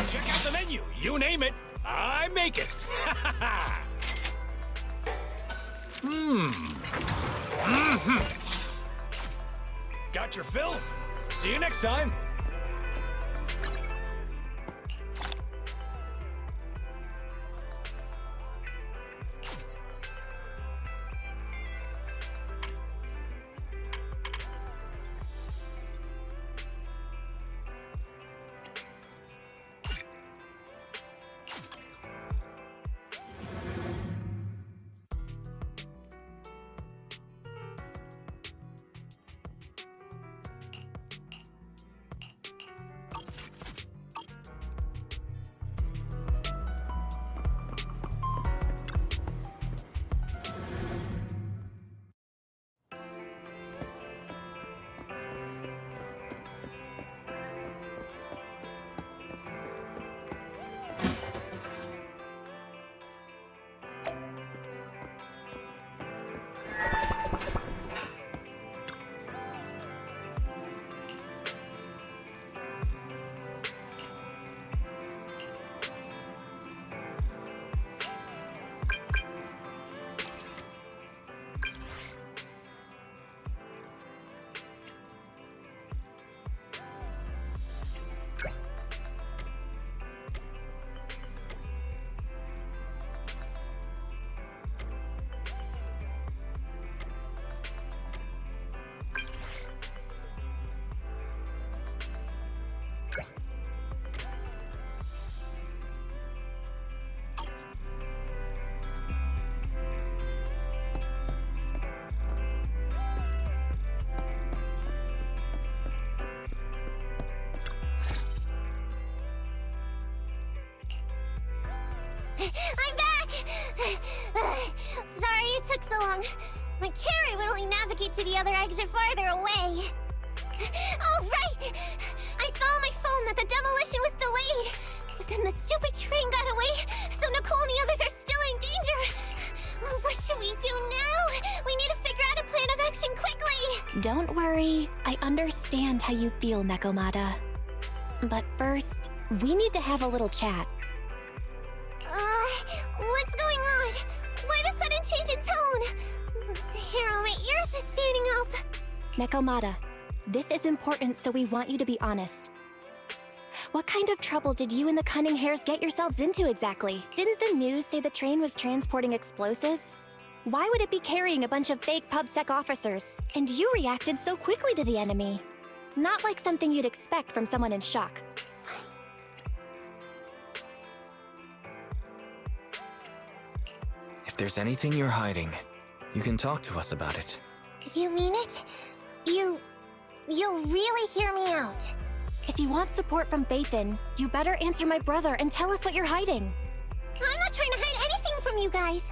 Check out the menu. You name it, I make it. Got your fill? See you next time. I'm back! Sorry it took so long. My carry would only navigate to the other exit farther away. Oh, right! I saw on my phone that the demolition was delayed. But then the stupid train got away, so Nicole and the others are still in danger. What should we do now? We need to figure out a plan of action quickly! Don't worry. I understand how you feel, Nekomata. But first, we need to have a little chat. What's going on? Why the sudden change in tone? The hair on my ears is standing up. Nekomata, this is important, so we want you to be honest. What kind of trouble did you and the Cunning Hares get yourselves into exactly? Didn't the news say the train was transporting explosives? Why would it be carrying a bunch of fake PubSec officers? And you reacted so quickly to the enemy. Not like something you'd expect from someone in shock. If there's anything you're hiding, you can talk to us about it. You mean it? You'll really hear me out. If you want support from Faithin, you better answer my brother and tell us what you're hiding. I'm not trying to hide anything from you guys.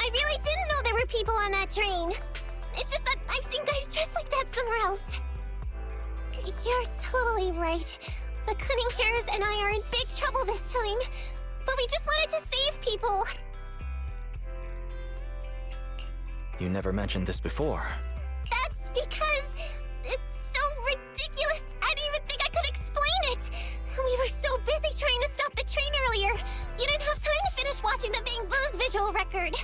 I really didn't know there were people on that train. It's just that I've seen guys dressed like that somewhere else. You're totally right. The Cunning Hares and I are in big trouble this time. But we just wanted to save people. You never mentioned this before. That's because it's so ridiculous. I didn't even think I could explain it. We were so busy trying to stop the train earlier. You didn't have time to finish watching the Bang Boo's visual record.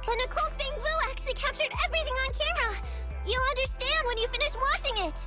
But Nicole's Bang Boo actually captured everything on camera. You'll understand when you finish watching it.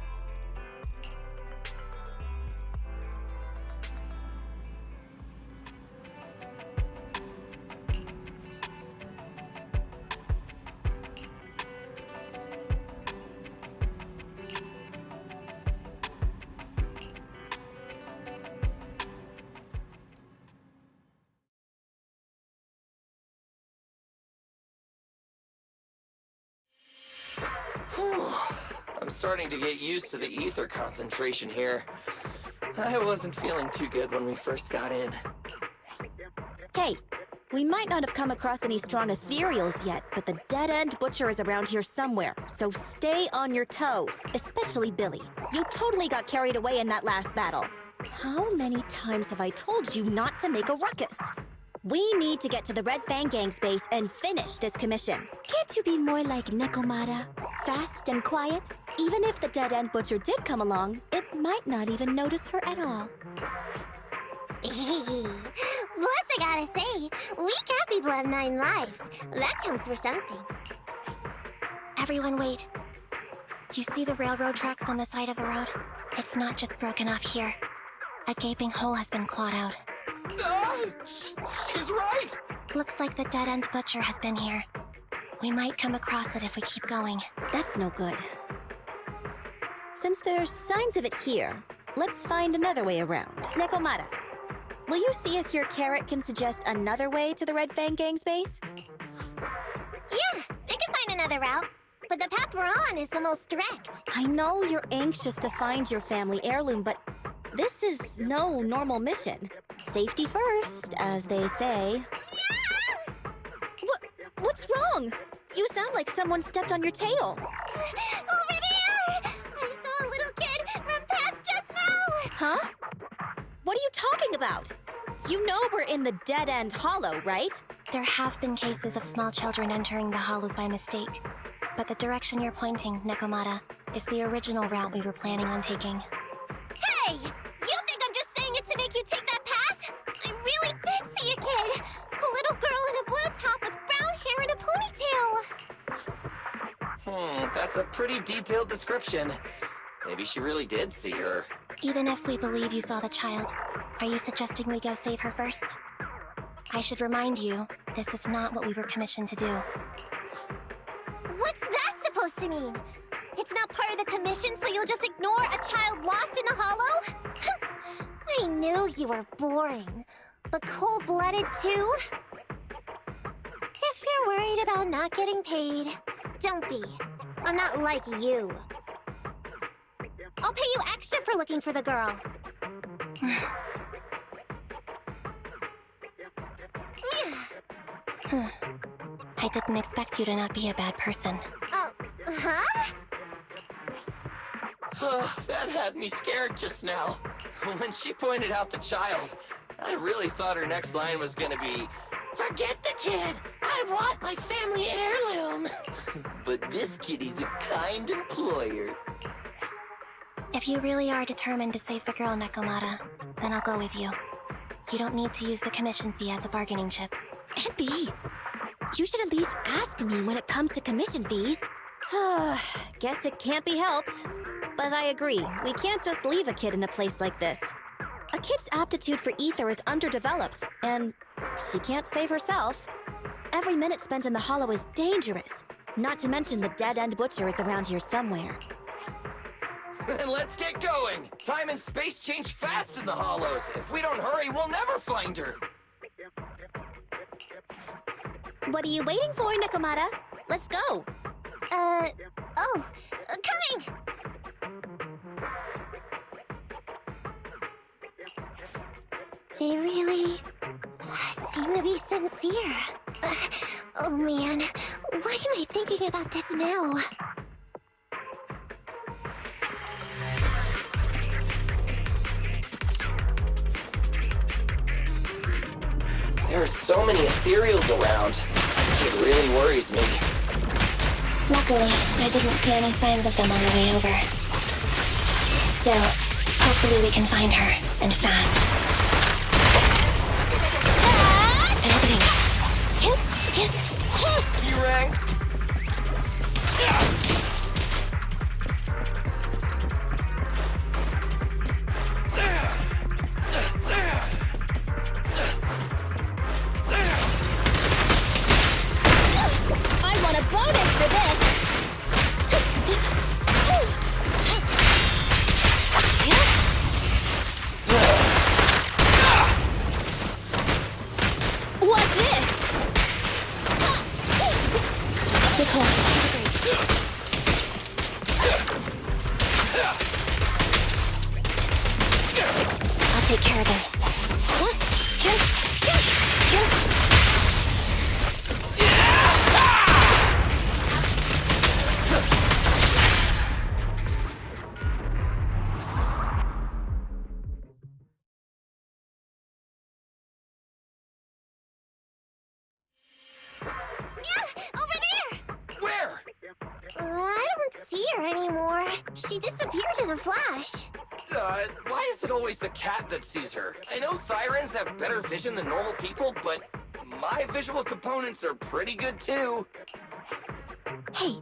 I'm starting to get used to the ether concentration here. I wasn't feeling too good when we first got in. Hey, we might not have come across any strong ethereals yet, but the dead-end butcher is around here somewhere, so stay on your toes, especially Billy. You totally got carried away in that last battle. How many times have I told you not to make a ruckus? We need to get to the Red Fang Gang's base and finish this commission. Can't you be more like Nekomata? Fast and quiet? Even if the dead-end butcher did come along, it might not even notice her at all. Plus, I gotta say, we cat people have 9 lives. That counts for something. Everyone wait. You see the railroad tracks on the side of the road? It's not just broken off here. A gaping hole has been clawed out. She's right! Looks like the dead-end butcher has been here. We might come across it if we keep going. That's no good. Since there's signs of it here, let's find another way around. Nekomata, will you see if your carrot can suggest another way to the Red Fang Gang's base? Yeah, I can find another route. But the path we're on is the most direct. I know you're anxious to find your family heirloom, but this is no normal mission. Safety first, as they say. Yeah! What's wrong? You sound like someone stepped on your tail. Over there! I saw a little kid run past just now! Huh? What are you talking about? You know we're in the dead-end hollow, right? There have been cases of small children entering the hollows by mistake. But the direction you're pointing, Nekomata, is the original route we were planning on taking. Hey! You think I'm just saying it to make you take that path? I really did see a kid! A little girl in a blue top with brown hair and a ponytail! That's a pretty detailed description. Maybe she really did see her. Even if we believe you saw the child, are you suggesting we go save her first? I should remind you, this is not what we were commissioned to do. What's that supposed to mean? It's not part of the commission, so you'll just ignore a child lost in the hollow? I knew you were boring, but cold-blooded too? If you're worried about not getting paid, don't be. I'm not like you. I'll pay you extra for looking for the girl. I didn't expect you to not be a bad person. Oh, huh? That had me scared just now. When she pointed out the child, I really thought her next line was gonna be, "Forget the kid! I want my family heirloom!" But this kitty's a kind employer. If you really are determined to save the girl, Nekomata, then I'll go with you. You don't need to use the commission fee as a bargaining chip. Abby, you should at least ask me when it comes to commission fees. Guess it can't be helped. But I agree, we can't just leave a kid in a place like this. A kid's aptitude for ether is underdeveloped, and she can't save herself. Every minute spent in the hollow is dangerous. Not to mention the dead-end butcher is around here somewhere. Then let's get going! Time and space change fast in the hollows. If we don't hurry, we'll never find her. What are you waiting for, Nekomata? Let's go! Coming! They really seem to be sincere. Oh man, why am I thinking about this now? There are so many ethereals around. It really worries me. Luckily, I didn't see any signs of them on the way over. Still, hopefully we can find her, and fast. You rang? I want a bonus for this! What's this? I'll take care of him. Over there! Where? I don't see her anymore. She disappeared in a flash. Why is it always the cat that sees her? I know Thyrans have better vision than normal people, but my visual components are pretty good too. Hey,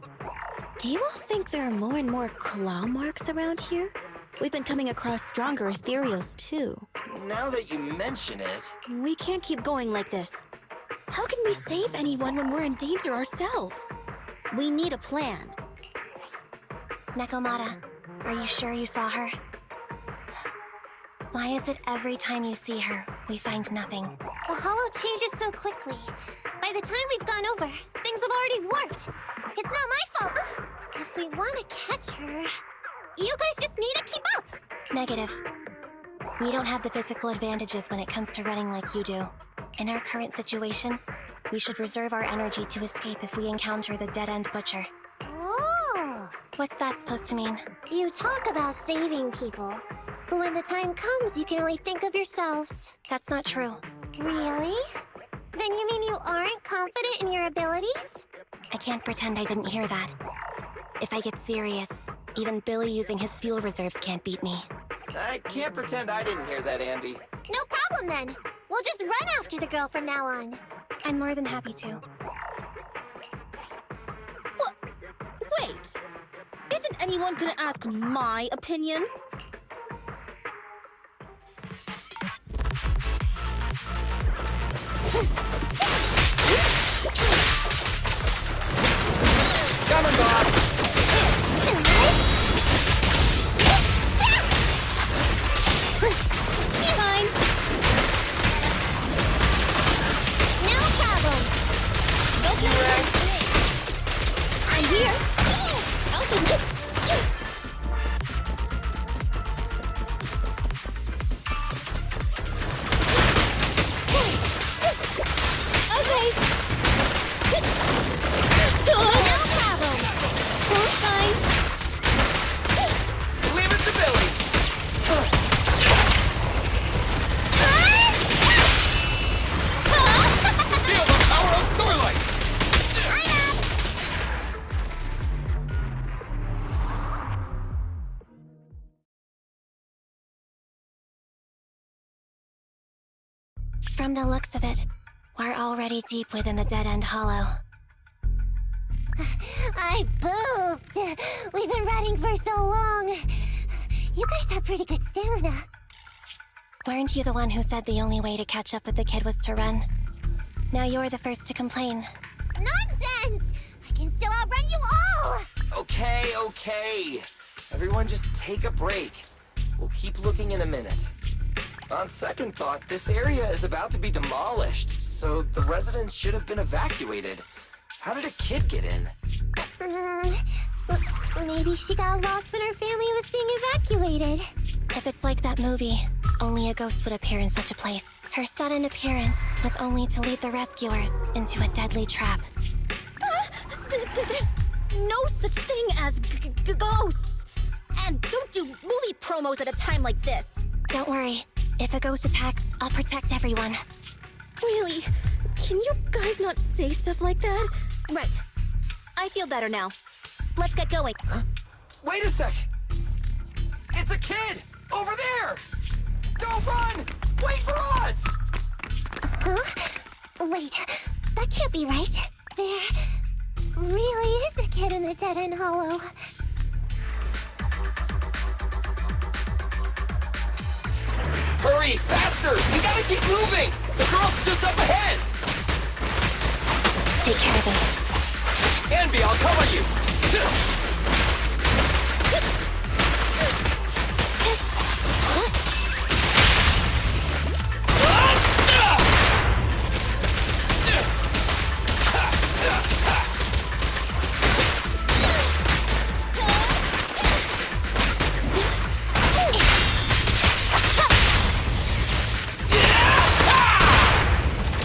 do you all think there are more and more claw marks around here? We've been coming across stronger ethereals too. Now that you mention it... We can't keep going like this. How can we save anyone when we're in danger ourselves? We need a plan. Nekomata, are you sure you saw her? Why is it every time you see her, we find nothing? The hollow changes so quickly. By the time we've gone over, things have already warped. It's not my fault. If we want to catch her, you guys just need to keep up. Negative. We don't have the physical advantages when it comes to running like you do. In our current situation, we should reserve our energy to escape if we encounter the dead-end butcher. Oh! What's that supposed to mean? You talk about saving people, but when the time comes, you can only think of yourselves. That's not true. Really? Then you mean you aren't confident in your abilities? I can't pretend I didn't hear that. If I get serious, even Billy using his fuel reserves can't beat me. I can't pretend I didn't hear that, Ambi. No problem then. We'll just run after the girl from now on. I'm more than happy to. What? Wait! Isn't anyone gonna ask my opinion? Coming, boss! Fine. No problem. Okay. I'm here. I'll take it. Okay. From the looks of it, we're already deep within the dead-end hollow. I pooped! We've been running for so long. You guys have pretty good stamina. Weren't you the one who said the only way to catch up with the kid was to run? Now you're the first to complain. Nonsense! I can still outrun you all! Okay. Everyone just take a break. We'll keep looking in a minute. On second thought, this area is about to be demolished, so the residents should have been evacuated. How did a kid get in? Maybe she got lost when her family was being evacuated. If it's like that movie, only a ghost would appear in such a place. Her sudden appearance was only to lead the rescuers into a deadly trap. There's no such thing as ghosts! And don't do movie promos at a time like this! Don't worry. If a ghost attacks, I'll protect everyone. Really? Can you guys not say stuff like that? Right. I feel better now. Let's get going. Huh? Wait a sec! It's a kid! Over there! Don't run! Wait for us! Huh? Wait, that can't be right. There really is a kid in the dead-end hollow. Hurry! Faster! We gotta keep moving! The girl's just up ahead! Take care of them. Anby, I'll cover you!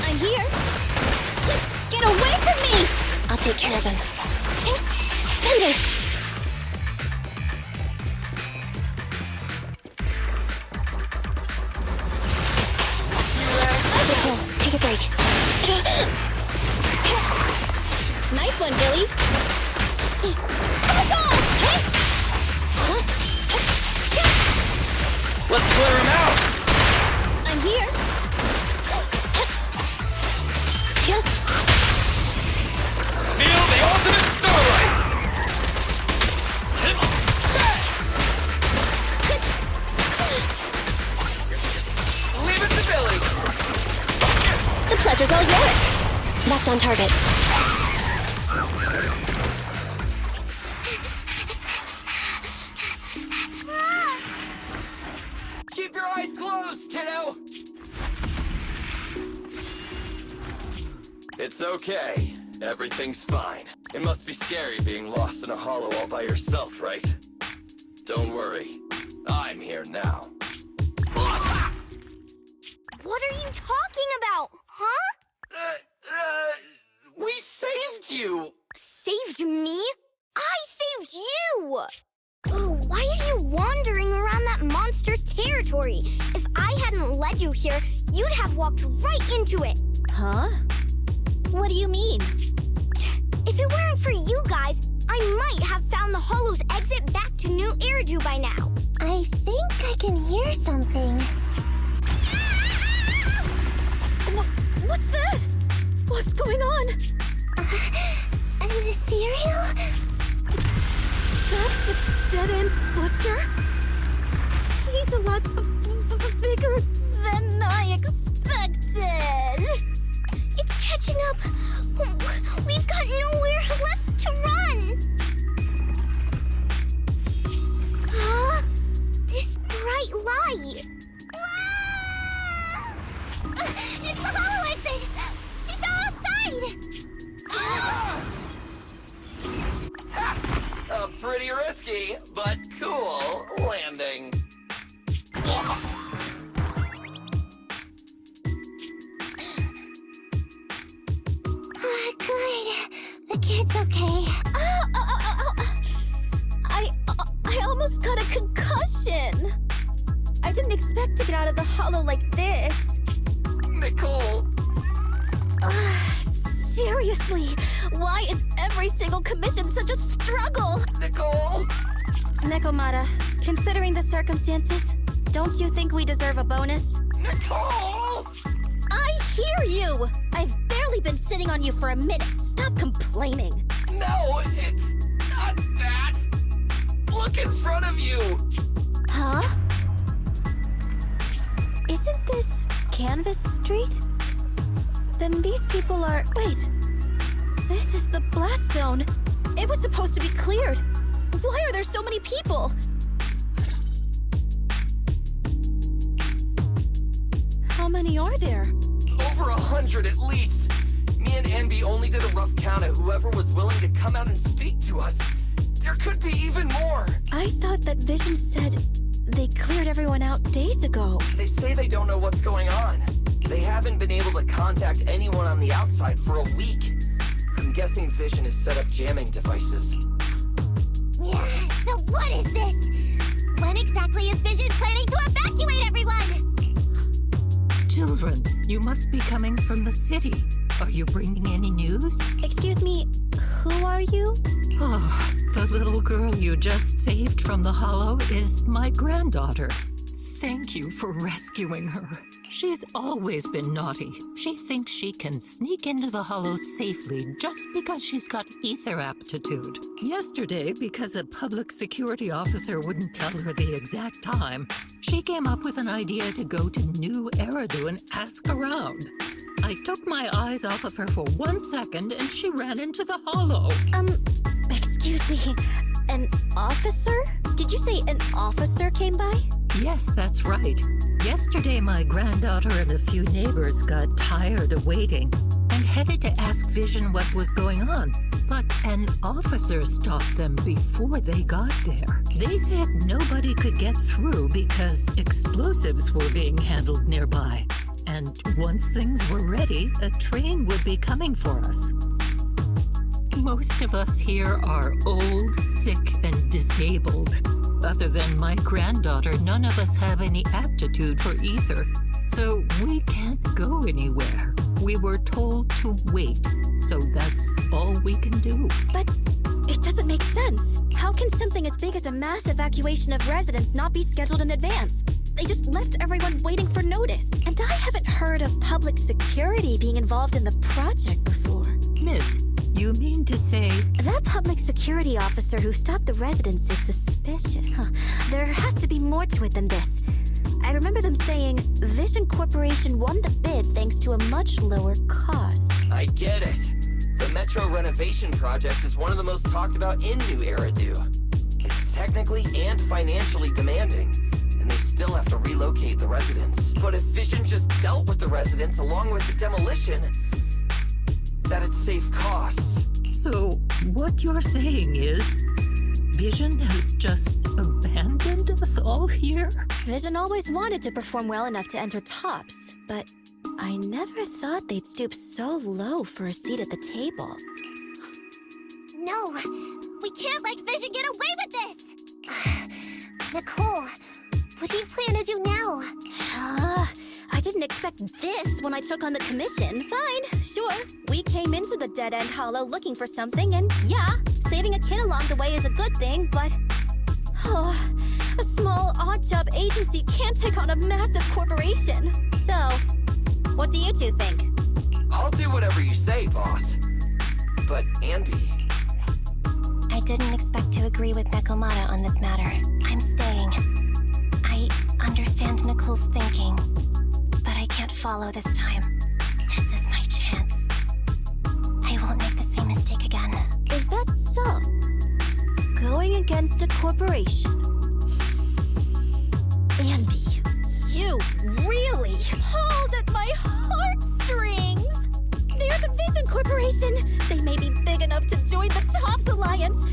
I'm here. Get away from me! I'll take care of them. Thunder! Nicole, take a break. Nice one, Billy. Let's clear him out! I'm here. Feel the ultimate starlight! Leave it to Billy! The pleasure's all yours. Left on target. Keep your eyes closed, kiddo! It's okay. Everything's fine. It must be scary being lost in a hollow all by yourself, right? Don't worry. I'm here now. What are you talking about, huh? We saved you! Saved me? I saved you! Oh, why are you wandering around that monster's territory? If I hadn't led you here, you'd have walked right into it. Huh? What do you mean? If it weren't for you guys, I might have found the hollow's exit back to New Eridu by now. I think I can hear something. What's that? What's going on? An ethereal? That's the dead-end butcher? He's a lot bigger than I expected. It's catching up. We've got nowhere left to run. Huh? This bright light. Ah! It's the hollow exit. She fell outside. A pretty risky, but cool landing. Good. The kid's okay. I almost got a concussion. I didn't expect to get out of the hollow like this. Nicole! Seriously, why is every single commission such a struggle? Nicole! Nekomata, considering the circumstances, don't you think we deserve a bonus? Nicole! hear you! I've barely been sitting on you for a minute. Stop complaining. No, it's not that. Look in front of you. Huh? Isn't this Canvas Street? Then these people are... Wait. This is the blast zone. It was supposed to be cleared. Why are there so many people? How many are there? Over 100 at least. Me and Envy only did a rough count of whoever was willing to come out and speak to us. There could be even more. I thought that Vision said they cleared everyone out days ago. They say they don't know what's going on. They haven't been able to contact anyone on the outside for a week. I'm guessing Vision has set up jamming devices. Yeah, so what is this? When exactly is Vision planning to evacuate everyone? Children, you must be coming from the city. Are you bringing any news? Excuse me, who are you? Oh, the little girl you just saved from the Hollow is my granddaughter. Thank you for rescuing her. She's always been naughty. She thinks she can sneak into the Hollow safely just because she's got ether aptitude. Yesterday, because a public security officer wouldn't tell her the exact time, she came up with an idea to go to New Eridu and ask around. I took my eyes off of her for 1 second and she ran into the Hollow. Excuse me, an officer? Did you say an officer came by? Yes, that's right. Yesterday, my granddaughter and a few neighbors got tired of waiting and headed to ask Vision what was going on. But an officer stopped them before they got there. They said nobody could get through because explosives were being handled nearby. And once things were ready, a train would be coming for us. Most of us here are old, sick, and disabled. Other than my granddaughter, none of us have any aptitude for ether, so we can't go anywhere. We were told to wait, so that's all we can do. But it doesn't make sense. How can something as big as a mass evacuation of residents not be scheduled in advance? They just left everyone waiting for notice. And I haven't heard of public security being involved in the project before. Miss, you mean to say... That public security officer who stopped the residents is suspicious. There has to be more to it than this. I remember them saying Vision Corporation won the bid thanks to a much lower cost. I get it. The Metro renovation project is one of the most talked about in New Eridu. It's technically and financially demanding, and they still have to relocate the residents. But if Vision just dealt with the residents along with the demolition, that'd save costs. So, what you're saying is, Vision has just abandoned us all here? Vision always wanted to perform well enough to enter tops, but I never thought they'd stoop so low for a seat at the table. No, we can't let Vision get away with this! Nicole, what do you plan to do now? I didn't expect this when I took on the commission. Fine, sure. We came into the dead-end hollow looking for something, and yeah, saving a kid along the way is a good thing, but... a small, odd-job agency can't take on a massive corporation. So, what do you two think? I'll do whatever you say, boss. But, Anby... I didn't expect to agree with Nekomata on this matter. I'm staying. I understand Nicole's thinking, but I can't follow this time. This is my chance. I won't make the same mistake again. Is that so? Going against a corporation? Anby, you really pulled at my heartstrings! They're the Vision Corporation! They may be big enough to join the Tops Alliance!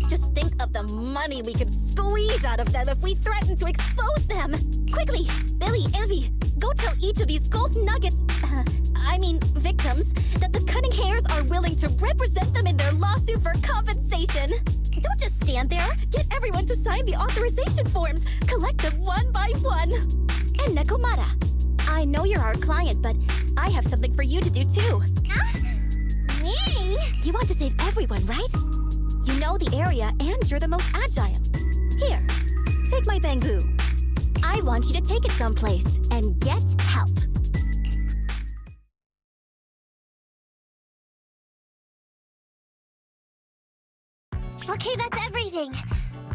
Just think of the money we could squeeze out of them if we threaten to expose them! Quickly, Billy, Anby, go tell each of these gold nuggets, victims, that the Cunning Hairs are willing to represent them in their lawsuit for compensation! Don't just stand there! Get everyone to sign the authorization forms! Collect them one by one! And Nekomata, I know you're our client, but I have something for you to do too. Me? You want to save everyone, right? You know the area and you're the most agile. Here, take my bamboo. I want you to take it someplace and get help. Okay, that's everything.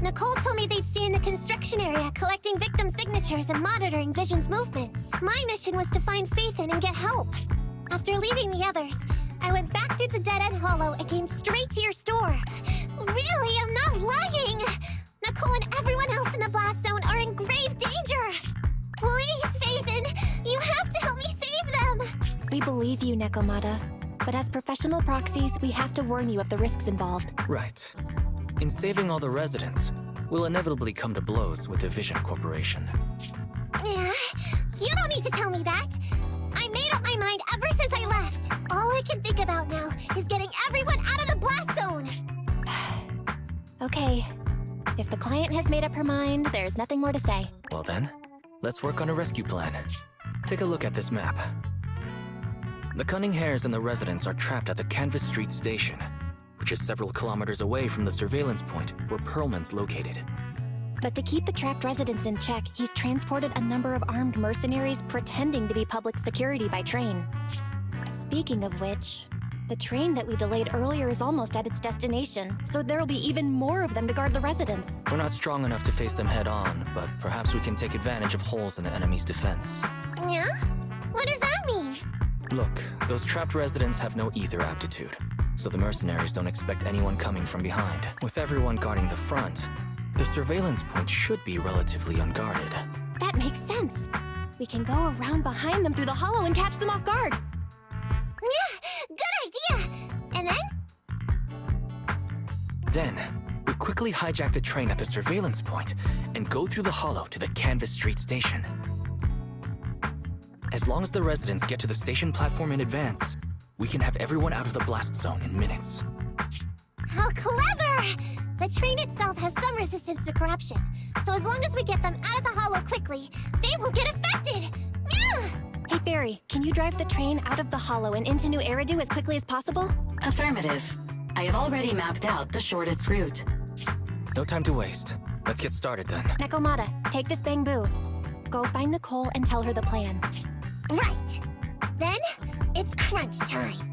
Nicole told me they'd stay in the construction area, collecting victim signatures and monitoring Vision's movements. My mission was to find Faithin and get help. After leaving the others, I went back through the dead-end hollow and came straight to your store. Really, I'm not lying! Nicole and everyone else in the blast zone are in grave danger! Please, Faithin, you have to help me save them! We believe you, Nekomata. But as professional proxies, we have to warn you of the risks involved. Right. In saving all the residents, we'll inevitably come to blows with the Vision Corporation. Yeah, you don't need to tell me that. I made up my mind ever since I left. All I can think about now is getting everyone out of the blast zone. Okay. If the client has made up her mind, there's nothing more to say. Well then, let's work on a rescue plan. Take a look at this map. The Cunning Hares and the residents are trapped at the Canvas Street station, which is several kilometers away from the surveillance point where Pearlman's located. But to keep the trapped residents in check, he's transported a number of armed mercenaries pretending to be public security by train. Speaking of which, the train that we delayed earlier is almost at its destination, so there'll be even more of them to guard the residents. We're not strong enough to face them head on, but perhaps we can take advantage of holes in the enemy's defense. Yeah? What does that mean? Look, those trapped residents have no ether aptitude, so the mercenaries don't expect anyone coming from behind. With everyone guarding the front, the surveillance point should be relatively unguarded. That makes sense. We can go around behind them through the hollow and catch them off guard. Yeah, good idea! And then? Then, we quickly hijack the train at the surveillance point and go through the hollow to the Canvas Street station. As long as the residents get to the station platform in advance, we can have everyone out of the blast zone in minutes. How clever! The train itself has some resistance to corruption, so as long as we get them out of the hollow quickly, they won't get affected! Yeah! Hey Fairy, can you drive the train out of the hollow and into New Eridu as quickly as possible? Affirmative. I have already mapped out the shortest route. No time to waste. Let's get started then. Nekomata, take this bamboo. Go find Nicole and tell her the plan. Right! Then, it's crunch time.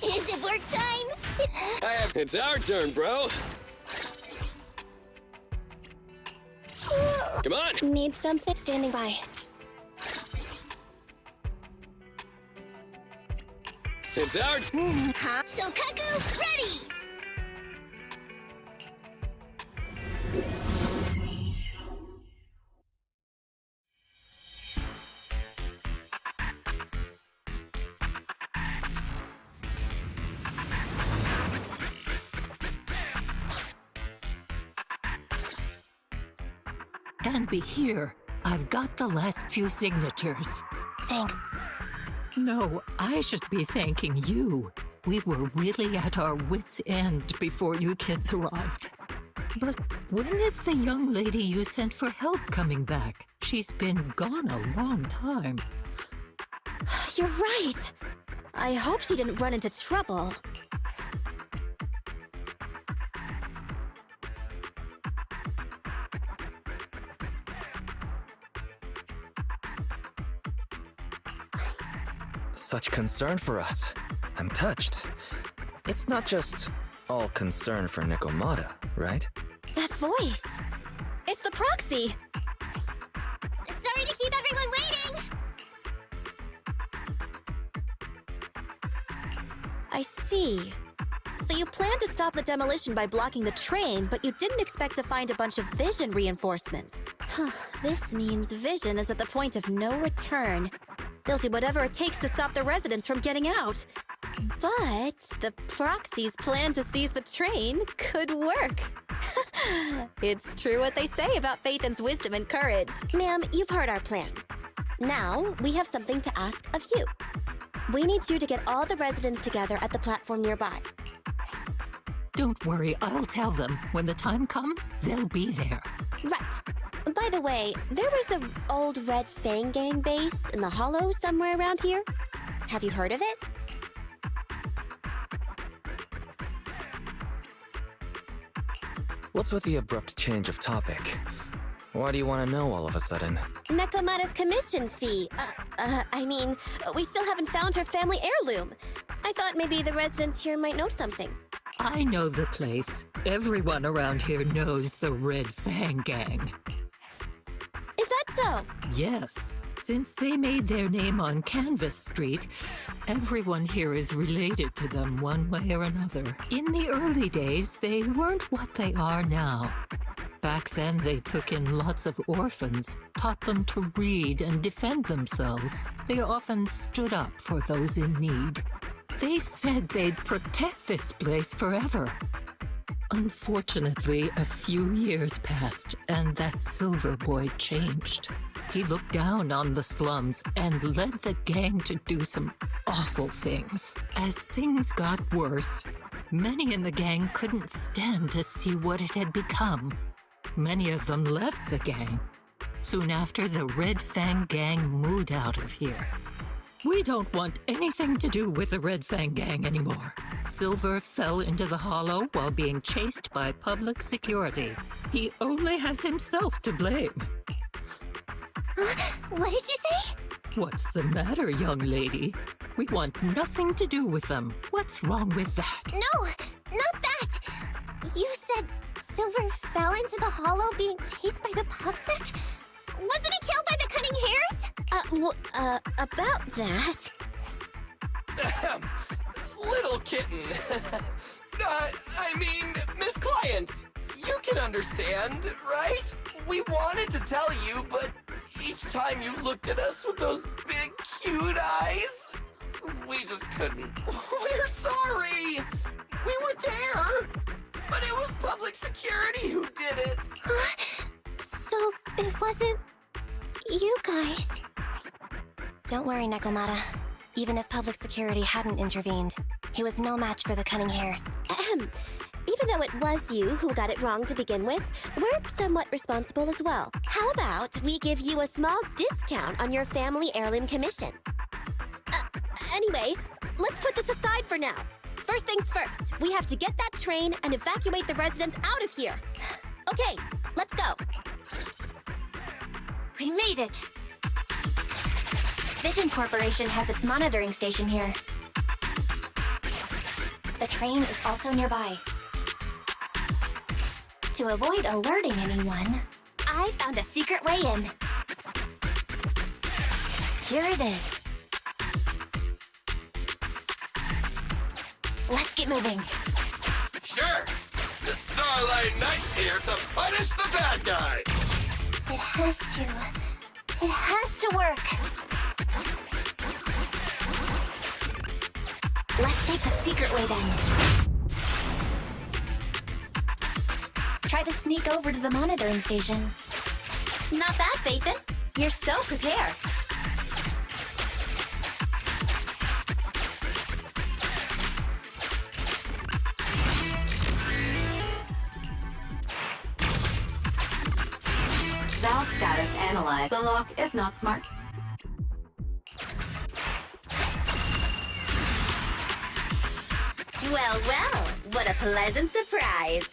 Is it work time? It's our turn, bro. Come on. Need something? Standing by. It's our Sokaku, ready! And be here. I've got the last few signatures. Thanks. No, I should be thanking you. We were really at our wits' end before you kids arrived. But when is the young lady you sent for help coming back? She's been gone a long time. You're right. I hope she didn't run into trouble. Such concern for us. I'm touched. It's not just all concern for Nekomata, right? That voice. It's the Proxy. Sorry to keep everyone waiting! I see. So you planned to stop the demolition by blocking the train, but you didn't expect to find a bunch of vision reinforcements. This means vision is at the point of no return. They'll do whatever it takes to stop the residents from getting out. But the Proxy's plan to seize the train could work. It's true what they say about Phaethon's wisdom and courage. Ma'am, you've heard our plan. Now, we have something to ask of you. We need you to get all the residents together at the platform nearby. Don't worry, I'll tell them. When the time comes, they'll be there. Right. By the way, there was an old Red Fang Gang base in the Hollow somewhere around here. Have you heard of it? What's with the abrupt change of topic? Why do you want to know all of a sudden? Nekomata's commission fee. I mean, we still haven't found her family heirloom. I thought maybe the residents here might know something. I know the place. Everyone around here knows the Red Fang Gang. Is that so? Yes. Since they made their name on Canvas Street, everyone here is related to them one way or another. In the early days, they weren't what they are now. Back then, they took in lots of orphans, taught them to read and defend themselves. They often stood up for those in need. They said they'd protect this place forever. Unfortunately, a few years passed, and that Silver Boy changed. He looked down on the slums and led the gang to do some awful things. As things got worse, many in the gang couldn't stand to see what it had become. Many of them left the gang. Soon after, the Red Fang Gang moved out of here. We don't want anything to do with the Red Fang Gang anymore. Silver fell into the Hollow while being chased by public security. He only has himself to blame. What did you say? What's the matter, young lady? We want nothing to do with them. What's wrong with that? No, not that! You said Silver fell into the Hollow being chased by the PubSec? Wasn't he killed by the Cunning Hares? About that... Little kitten. I mean, Miss Client, you can understand, right? We wanted to tell you, but each time you looked at us with those big, cute eyes, we just couldn't. We're sorry. We were there, but it was public security who did it. So it wasn't you guys. Don't worry, Nekomata. Even if public security hadn't intervened, he was no match for the Cunning Hares. Even though it was you who got it wrong to begin with, we're somewhat responsible as well. How about we give you a small discount on your family heirloom commission? Anyway, let's put this aside for now. First things first, we have to get that train and evacuate the residents out of here. Okay, let's go. We made it! Vision Corporation has its monitoring station here. The train is also nearby. To avoid alerting anyone, I found a secret way in. Here it is. Let's get moving. Sure. The Starlight Knight's here to punish the bad guy. It has to. It has to work. Let's take the secret way then. Try to sneak over to the monitoring station. Not bad, Phaethon. You're so prepared. Status analyzed. The lock is not smart. Well, well, what a pleasant surprise.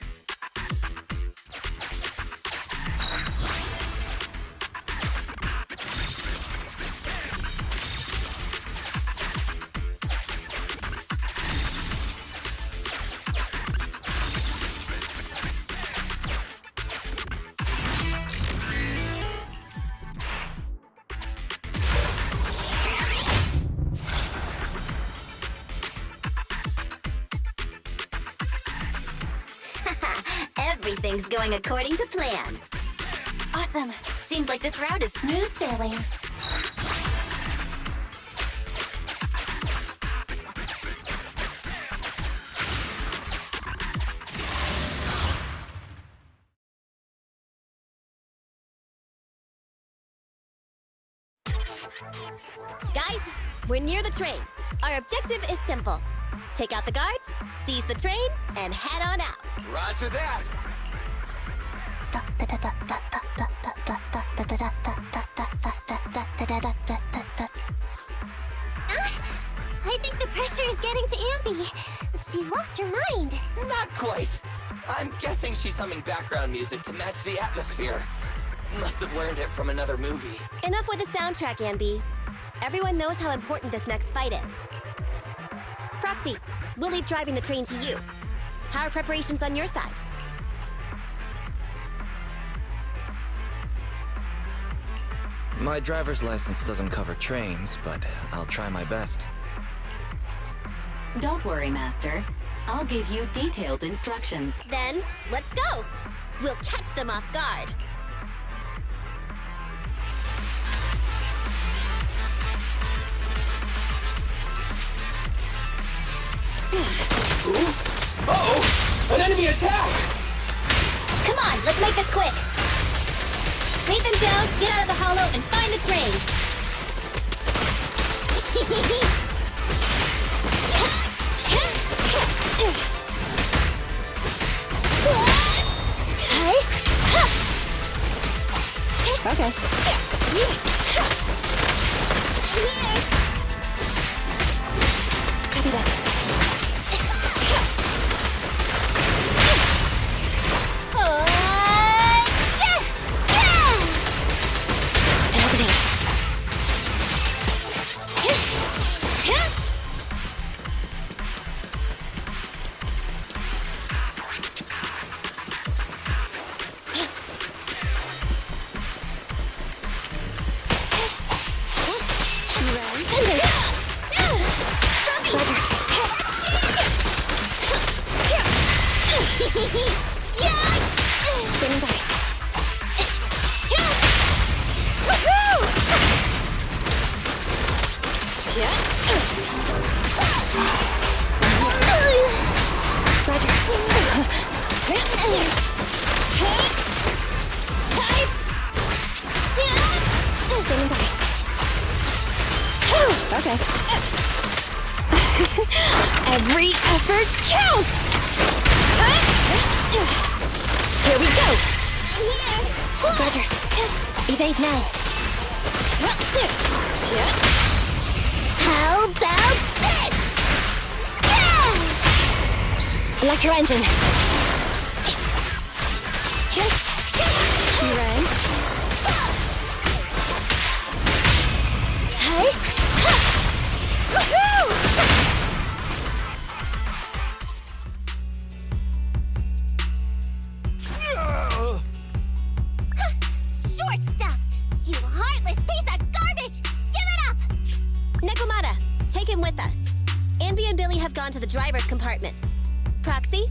Everything's going according to plan. Awesome. Seems like this route is smooth sailing. Guys, we're near the train. Our objective is simple. Take out the guards, seize the train, and head on out. Roger that. I think the pressure is getting to Ambi. She's lost her mind. Not quite. I'm guessing she's humming background music to match the atmosphere. Must have learned it from another movie. Enough with the soundtrack, Ambi. Everyone knows how important this next fight is. Proxy, we'll leave driving the train to you. How are preparations on your side? My driver's license doesn't cover trains, but I'll try my best. Don't worry, Master. I'll give you detailed instructions. Then, let's go! We'll catch them off guard. Uh-oh! An enemy attack! Come on, let's make this quick! Take them down, get out of the hollow, and find the train! Okay. Copy that. Okay. Every effort counts! Here we go! Roger. Evade now. How about this? Electro engine. Run. Short stuff! You heartless piece of garbage! Give it up! Nekomata, take him with us. Ambi and Billy have gone to the driver's compartment. Proxy,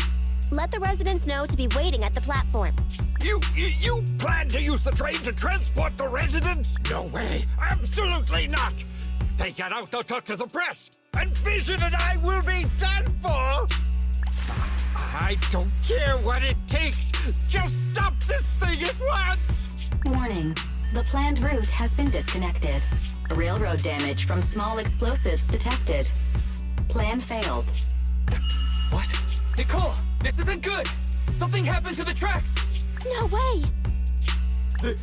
let the residents know to be waiting at the platform. You plan to use the train to transport the residents? No way! Absolutely not! If they get out, they'll talk to the press, and Vision and I will be done for! I don't care what it takes! Just stop this thing at once! Warning. The planned route has been disconnected. Railroad damage from small explosives detected. Plan failed. What? Nicole, this isn't good! Something happened to the tracks! No way!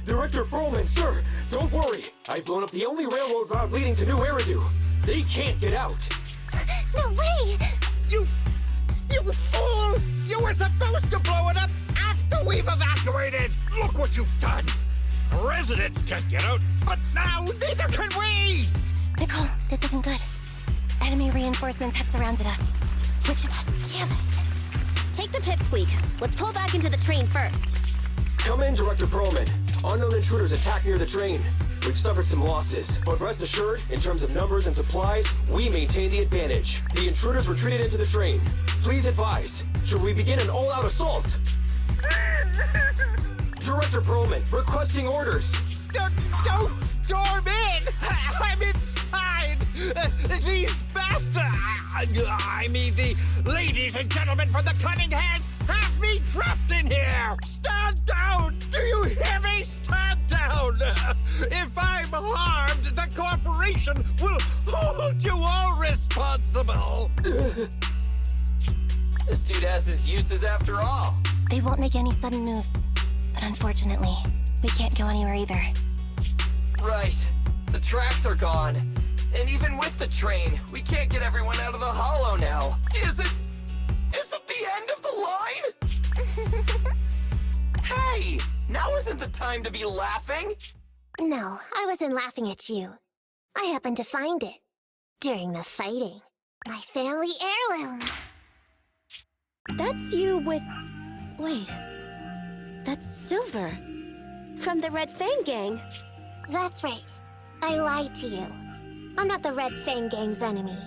Director Perlman, sir, don't worry. I've blown up the only railroad route leading to New Eridu. They can't get out. No way! You fool! You were supposed to blow it up after we've evacuated! Look what you've done! Residents can't get out, but now neither can we! Nicole, this isn't good. Enemy reinforcements have surrounded us. Damn it. Take the pipsqueak. Let's pull back into the train first. Come in, Director Perlman. Unknown intruders attack near the train. We've suffered some losses, but rest assured, in terms of numbers and supplies, we maintain the advantage. The intruders retreated into the train. Please advise, should we begin an all-out assault? Director Perlman, requesting orders. Don't storm in! I'm inside! These bastards! I mean, the ladies and gentlemen from the Cunning Hands have me trapped in here! Stand down! Do you hear me? Stand down! If I'm harmed, the corporation will hold you all responsible! This dude has his uses after all. They won't make any sudden moves. But unfortunately, we can't go anywhere either. Right. The tracks are gone. And even with the train, we can't get everyone out of the hollow now. Is it the end of the line? Hey! Now isn't the time to be laughing. No, I wasn't laughing at you. I happened to find it. During the fighting. My family heirloom. That's you with... Wait. That's Silver. From the Red Fang Gang. That's right. I lied to you. I'm not the Red Fang Gang's enemy,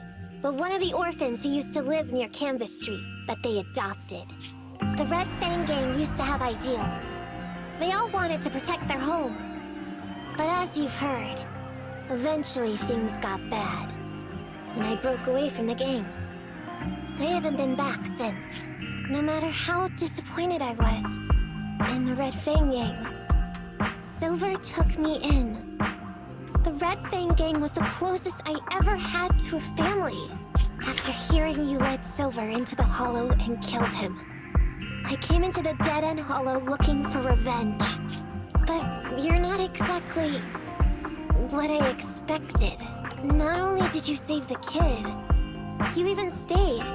but one of the orphans who used to live near Canvas Street that they adopted. The Red Fang Gang used to have ideals. They all wanted to protect their home. But as you've heard, eventually things got bad, and I broke away from the gang. I haven't been back since, no matter how disappointed I was in the Red Fang Gang. Silver took me in. The Red Fang Gang was the closest I ever had to a family. After hearing you led Silver into the Hollow and killed him, I came into the dead-end Hollow looking for revenge. But you're not exactly what I expected. Not only did you save the kid, you even stayed,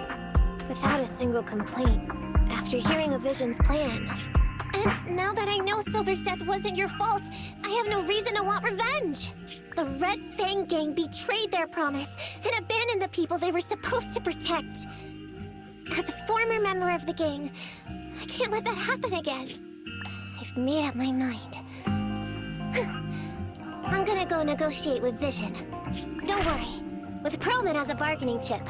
without a single complaint, after hearing a Vision's plan. And now that I know Silver's death wasn't your fault, I have no reason to want revenge. The Red Fang Gang betrayed their promise and abandoned the people they were supposed to protect. As a former member of the gang, I can't let that happen again. I've made up my mind. I'm gonna go negotiate with Vision. Don't worry. With Perlman as a bargaining chip,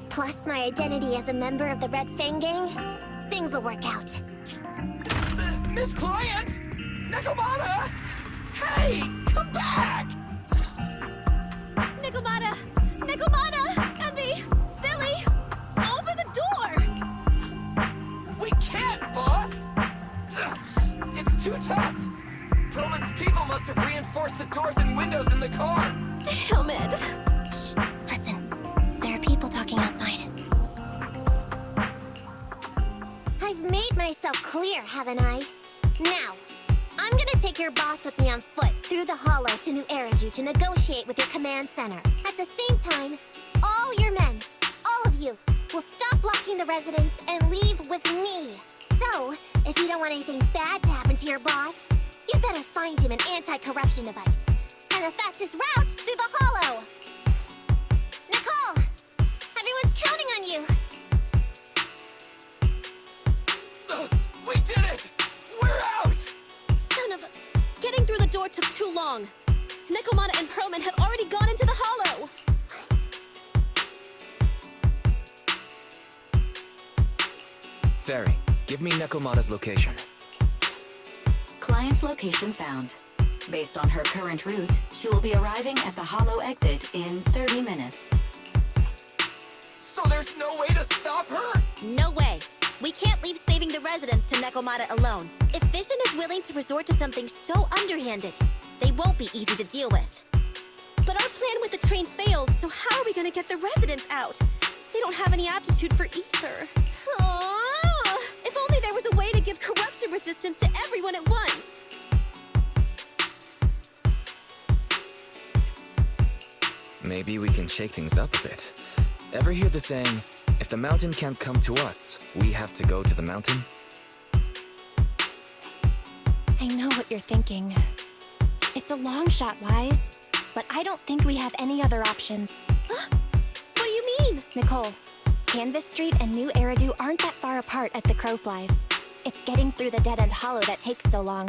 plus my identity as a member of the Red Fang Gang, things will work out. Miss Client! Nekomata! Hey! Come back! Nekomata! Nekomata! Envy! Billy! Open the door! We can't, boss! It's too tough! Perlman's people must have reinforced the doors and windows in the car! Damn it! Shh, listen. There are people talking outside. I've made myself clear, haven't I? Now, I'm gonna take your boss with me on foot through the Hollow to New Eridu to negotiate with your command center. At the same time, all your men, all of you, will stop blocking the residents and leave with me. So, if you don't want anything bad to happen to your boss, you better find him an anti-corruption device. And the fastest route through the Hollow! Nicole! Everyone's counting on you! We did it! We're out! Son of a... Getting through the door took too long. Nekomata and Perlman have already gone into the Hollow! Fairy, give me Nekomata's location. Client location found. Based on her current route, she will be arriving at the Hollow exit in 30 minutes. So there's no way to stop her? No way! We can't leave saving the residents to Nekomata alone. If Vision is willing to resort to something so underhanded, they won't be easy to deal with. But our plan with the train failed, so how are we gonna get the residents out? They don't have any aptitude for ether. Aww. If only there was a way to give corruption resistance to everyone at once. Maybe we can shake things up a bit. Ever hear the saying, if the mountain can't come to us, we have to go to the mountain? I know what you're thinking. It's a long shot, Wise, but I don't think we have any other options. What do you mean? Nicole, Canvas Street and New Eridu aren't that far apart as the crow flies. It's getting through the dead-end hollow that takes so long.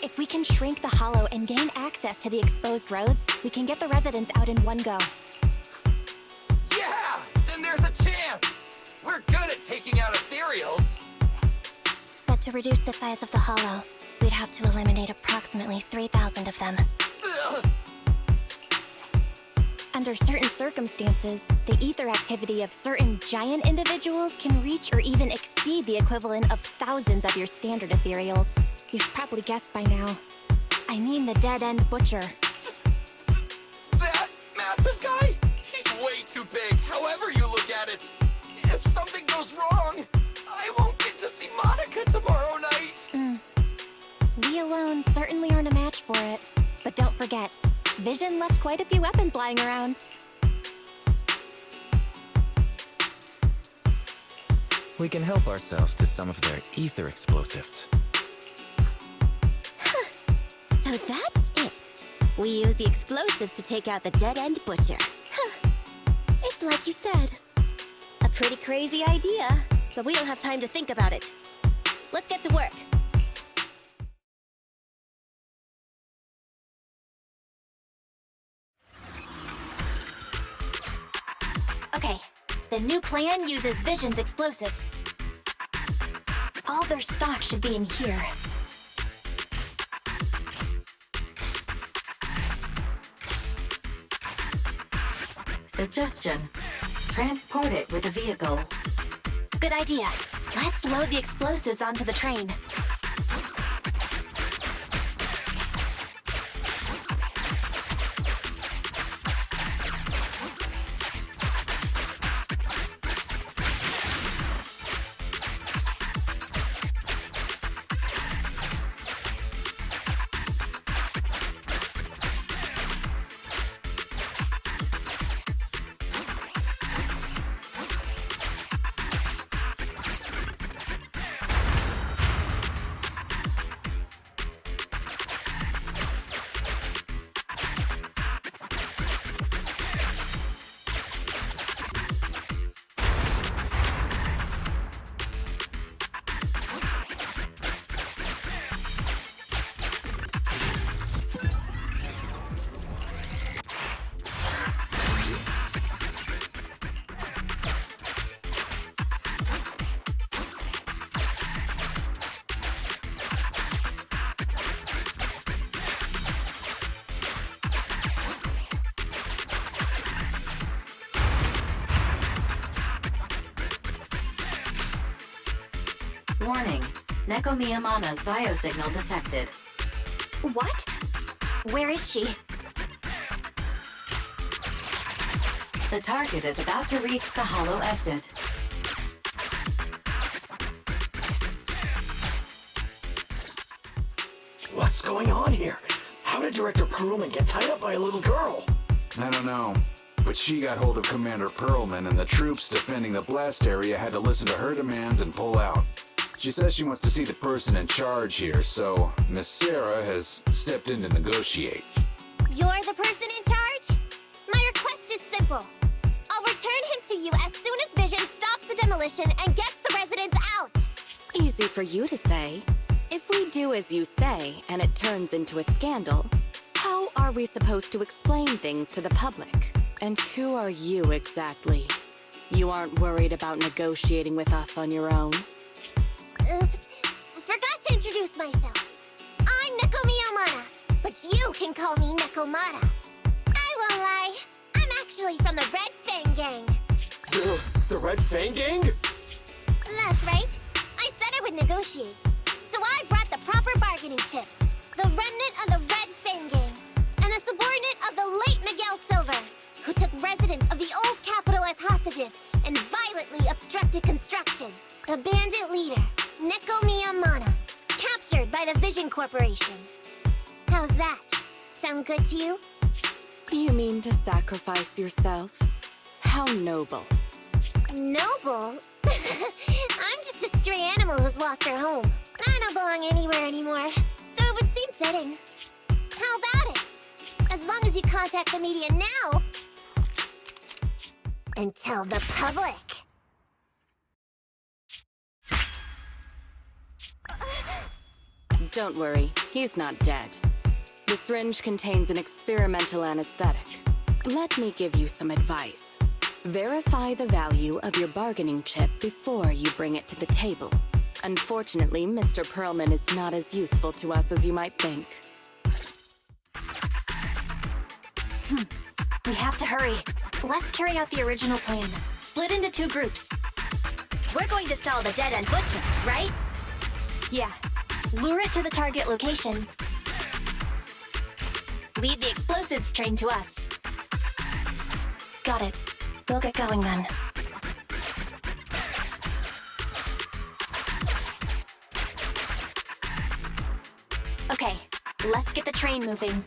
If we can shrink the hollow and gain access to the exposed roads, we can get the residents out in one go. Yeah! Then there's a chance! We're good at taking out ethereals! But to reduce the size of the hollow, we'd have to eliminate approximately 3,000 of them. Ugh. Under certain circumstances, the ether activity of certain giant individuals can reach or even exceed the equivalent of thousands of your standard ethereals. You've probably guessed by now. I mean the dead-end butcher. That massive guy? He's way too big, however you look at it. If something goes wrong, I won't get to see Monica tomorrow night. We alone certainly aren't a match for it. But don't forget, Vision left quite a few weapons lying around. We can help ourselves to some of their ether explosives. So that's it. We use the explosives to take out the dead-end butcher. It's like you said. A pretty crazy idea, but we don't have time to think about it. Let's get to work. Okay, the new plan uses Vision's explosives. All their stock should be in here. Suggestion. Transport it with a vehicle. Good idea. Let's load the explosives onto the train. Warning. Neko Miyamana's biosignal detected. What? Where is she? The target is about to reach the hollow exit. What's going on here? How did Director Perlman get tied up by a little girl? I don't know, but she got hold of Commander Perlman, and the troops defending the blast area had to listen to her demands and pull out. She says she wants to see the person in charge here, so Miss Sarah has stepped in to negotiate. You're the person in charge? My request is simple. I'll return him to you as soon as Vision stops the demolition and gets the residents out. Easy for you to say. If we do as you say, and it turns into a scandal, how are we supposed to explain things to the public? And who are you exactly? You aren't worried about negotiating with us on your own? Oops. Forgot to introduce myself. I'm Neko Miyamana, but you can call me Nekomata. I won't lie. I'm actually from the Red Fang Gang. The Red Fang Gang? That's right. I said I would negotiate. So I brought the proper bargaining chips. The remnant of the Red Fang Gang, and a subordinate of the late Miguel Silver, who took residents of the old capital as hostages and violently obstructed construction. The bandit leader, Neko Miyamana, captured by the Vision Corporation. How's that? Sound good to you? You mean to sacrifice yourself? How noble. Noble? I'm just a stray animal who's lost her home. I don't belong anywhere anymore, so it would seem fitting. How about it? As long as you contact the media now, and tell the public. Don't worry, he's not dead. The syringe contains an experimental anesthetic. Let me give you some advice. Verify the value of your bargaining chip before you bring it to the table. Unfortunately, Mr. Perlman is not as useful to us as you might think. We have to hurry. Let's carry out the original plan. Split into 2 groups. We're going to stall the dead-end butcher, right? Yeah. Lure it to the target location. Lead the explosives train to us. Got it. We'll get going then. Okay, let's get the train moving.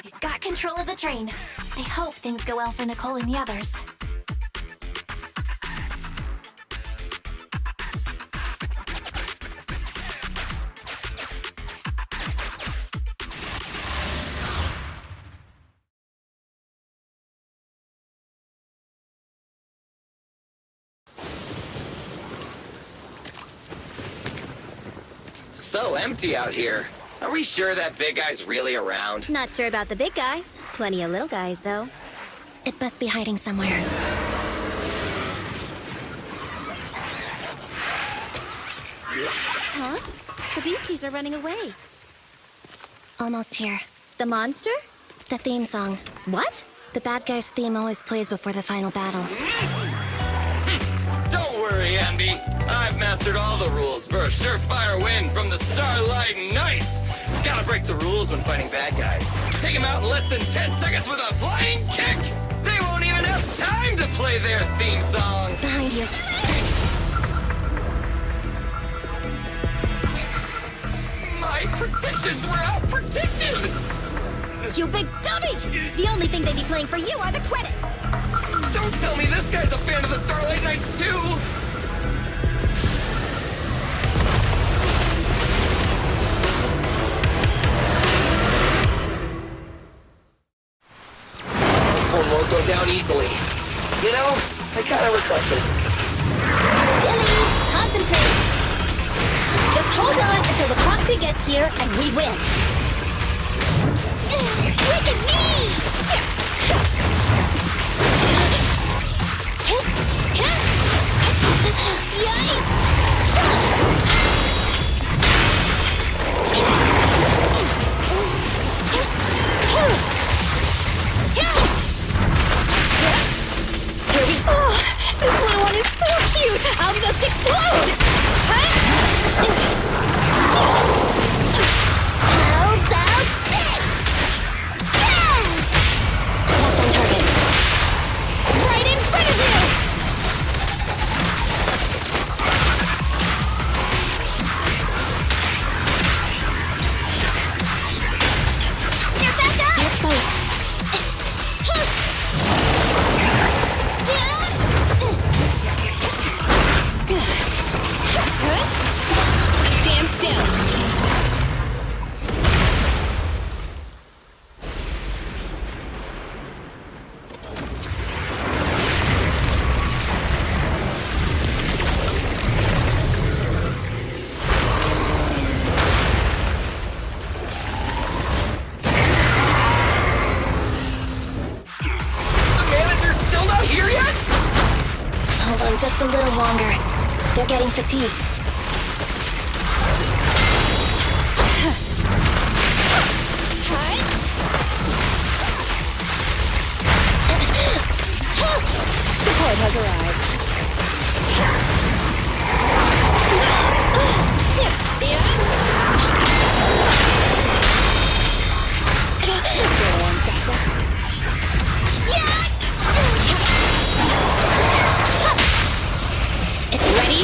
We've got control of the train. I hope things go well for Nicole and the others. So empty out here. Are we sure that big guy's really around? Not sure about the big guy. Plenty of little guys, though. It must be hiding somewhere. Huh? The beasties are running away. Almost here. The monster? The theme song. What? The bad guy's theme always plays before the final battle. Don't worry, Ambi. I've mastered all the rules for a surefire win from the Starlight Knights. Gotta break the rules when fighting bad guys. Take them out in less than 10 seconds with a flying kick. They won't even have time to play their theme song. Behind you. My predictions were out-predicted! You big dummy! The only thing they'd be playing for you are the credits! Don't tell me this guy's a fan of the Starlight Knights, too! This one won't go down easily. You know, I kinda regret this. Billy, concentrate! Just hold on until the Proxy gets here and we win! Look at me! This little one is so cute! I'll just explode! How about this? Left on target. Right in front of you! Get back up! You're exposed. Stand still! The manager's still not here yet? Hold on just a little longer. They're getting fatigued. Support has arrived. This little one's gotcha. It's ready.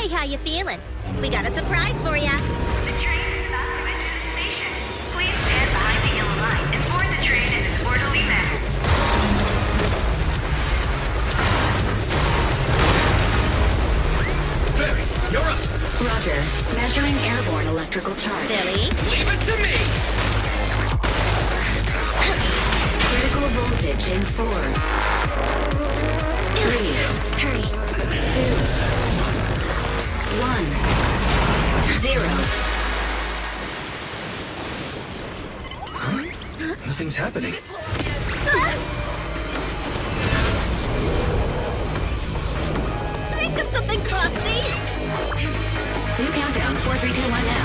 Hey, how you feeling? We got a surprise for ya. The train is about to enter the station. Please stand behind the yellow line and board the train in an orderly manner. Fairy, you're up. Roger. Measuring airborne electrical charge. Billy? Leave it to me. Critical voltage in 4, 3, Hurry. 2, 1, 0. Nothing's happening. Think of something, Proxy! New countdown, 4, 3, 2, 1 now.